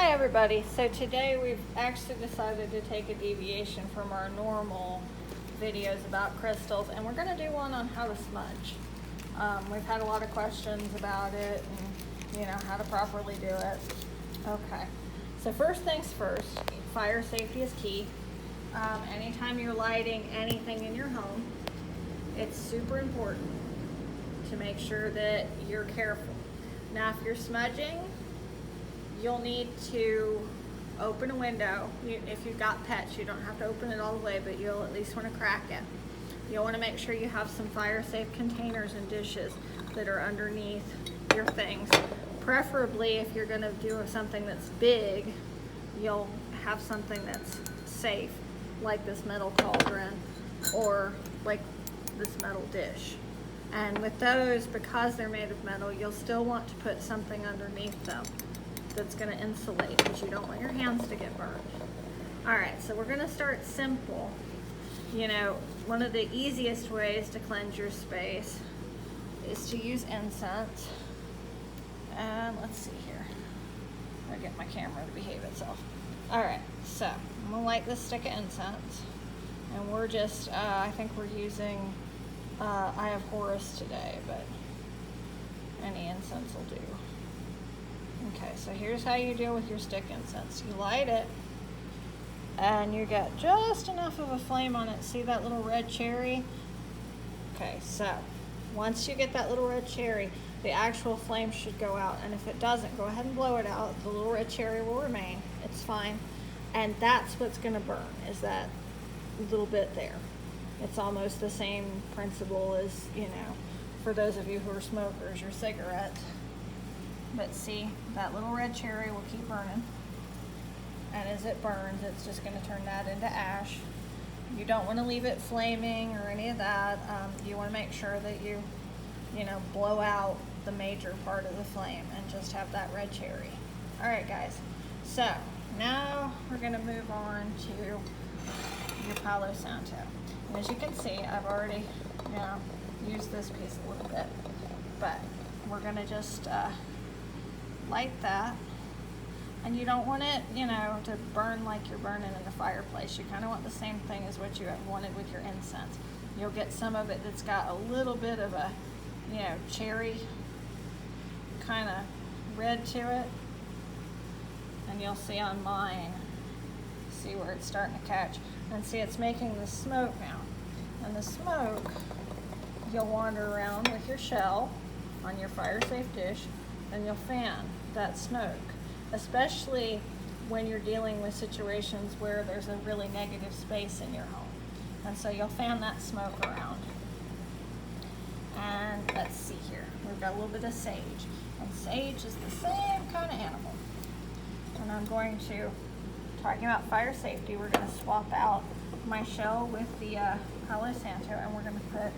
Hi everybody. So today we've actually decided to take a deviation from our normal videos about crystals, and we're going to do one on how to smudge. We've had a lot of questions about it and how to properly do it. Okay, so first things first, fire safety is key. Anytime you're lighting anything in your home, it's super important to make sure that you're careful. Now if you're smudging, you'll need to open a window. If you've got pets, you don't have to open it all the way, but you'll at least want to crack it. You'll want to make sure you have some fire-safe containers and dishes that are underneath your things. Preferably, if you're going to do something that's big, you'll have something that's safe, like this metal cauldron or like this metal dish. And with those, because they're made of metal, you'll still want to put something underneath them that's going to insulate, because you don't want your hands to get burned. Alright, so we're going to start simple. One of the easiest ways to cleanse your space is to use incense. And let's see here. I'll get my camera to behave itself. Alright, so I'm going to light this stick of incense. And we're just, I think we're using, I have Horus today, but any incense will do. Okay, so here's how you deal with your stick incense. You light it, and you get just enough of a flame on it. See that little red cherry? Okay, so once you get that little red cherry, the actual flame should go out. And if it doesn't, go ahead and blow it out. The little red cherry will remain. It's fine. And that's what's going to burn, is that little bit there. It's almost the same principle as, for those of you who are smokers, your cigarettes. But see, that little red cherry will keep burning. And as it burns, it's just going to turn that into ash. You don't want to leave it flaming or any of that. You want to make sure that you blow out the major part of the flame and just have that red cherry. Alright guys, so now we're going to move on to your Palo Santo. And as you can see, I've already used this piece a little bit. But we're going to just light that, and you don't want it, to burn like you're burning in the fireplace. You kind of want the same thing as what you have wanted with your incense. You'll get some of it that's got a little bit of a, cherry kind of red to it, and you'll see on mine, see where it's starting to catch, and see it's making the smoke now. And the smoke, you'll wander around with your shell on your fire-safe dish, and you'll fan that smoke, especially when you're dealing with situations where there's a really negative space in your home. And so you'll fan that smoke around. And let's see here, we've got a little bit of sage, and sage is the same kind of animal. And I'm going to, talking about fire safety, we're going to swap out my shell with the Palo Santo, and we're going to put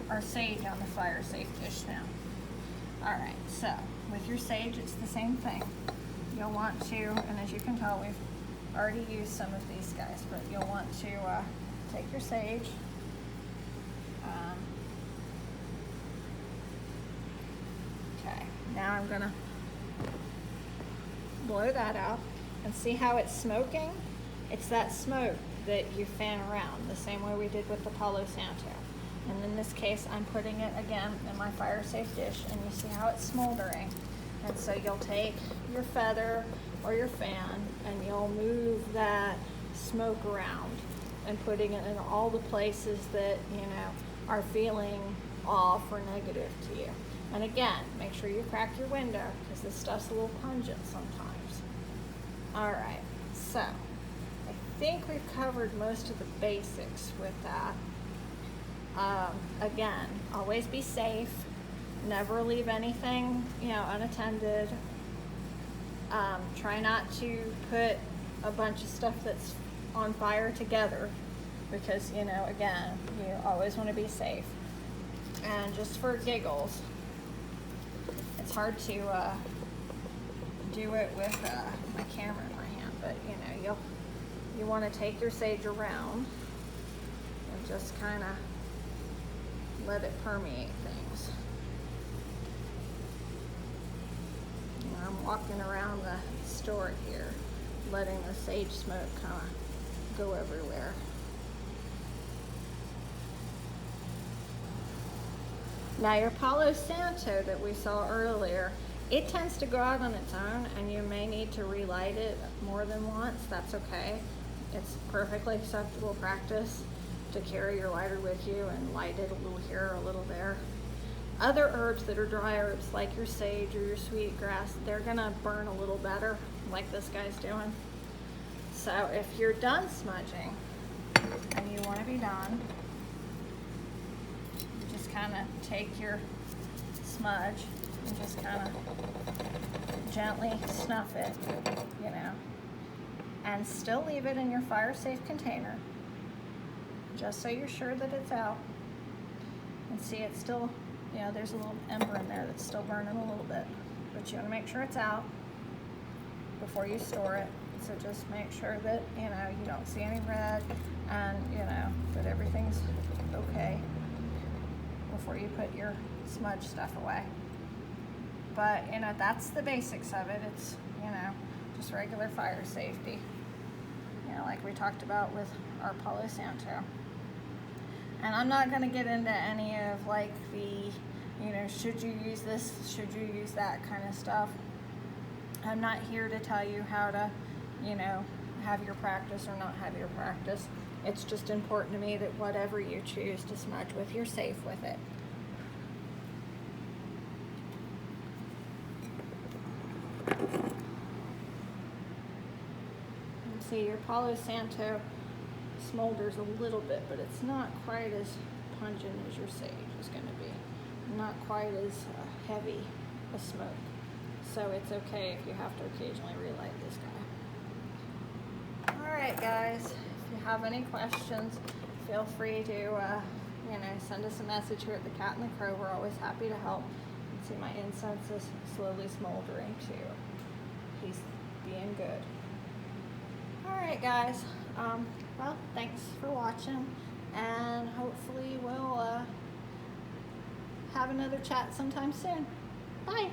our sage on the fire safe dish now. Alright, so with your sage, it's the same thing. You'll want to, and as you can tell, we've already used some of these guys, but you'll want to take your sage, okay, now I'm going to blow that out, and see how it's smoking? It's that smoke that you fan around, the same way we did with the Palo Santo. And in this case, I'm putting it again in my fire-safe dish, and you see how it's smoldering. And so you'll take your feather or your fan, and you'll move that smoke around and putting it in all the places that, are feeling off or negative to you. And again, make sure you crack your window, because this stuff's a little pungent sometimes. Alright, so I think we've covered most of the basics with that. Again, always be safe. Never leave anything, unattended. Try not to put a bunch of stuff that's on fire together, because, again, you always want to be safe. And just for giggles, it's hard to do it with my camera in my hand, but, you want to take your sage around and just kind of let it permeate things. And I'm walking around the store here, letting the sage smoke kind of go everywhere. Now your Palo Santo that we saw earlier, it tends to go out on its own, and you may need to relight it more than once. That's okay. It's perfectly acceptable practice to carry your lighter with you and light it a little here, a little there. Other herbs that are dry herbs, like your sage or your sweetgrass, they're gonna burn a little better, like this guy's doing. So if you're done smudging and you wanna be done, you just kinda take your smudge and just kinda gently snuff it, you know, and still leave it in your fire safe container, just so you're sure that it's out. And see, it's still, you know, there's a little ember in there that's still burning a little bit, but you want to make sure it's out before you store it. So just make sure that, you know, you don't see any red, and you know that everything's okay before you put your smudge stuff away. But you know, that's the basics of it. It's, you know, just regular fire safety, you know, like we talked about with our Palo Santo. And I'm not going to get into any of like the, you know, should you use this, should you use that kind of stuff. I'm not here to tell you how to, you know, have your practice or not have your practice. It's just important to me that whatever you choose to smudge with, you're safe with it. And see, your Palo Santo smolders a little bit, but it's not quite as pungent as your sage is going to be. Not quite as heavy a smoke. So it's okay if you have to occasionally relight this guy. Alright guys, if you have any questions, feel free to you know, send us a message here at the Cat and the Crow. We're always happy to help. You can see my incense is slowly smoldering too. He's being good. Alright guys, well, thanks for watching, and hopefully we'll have another chat sometime soon. Bye!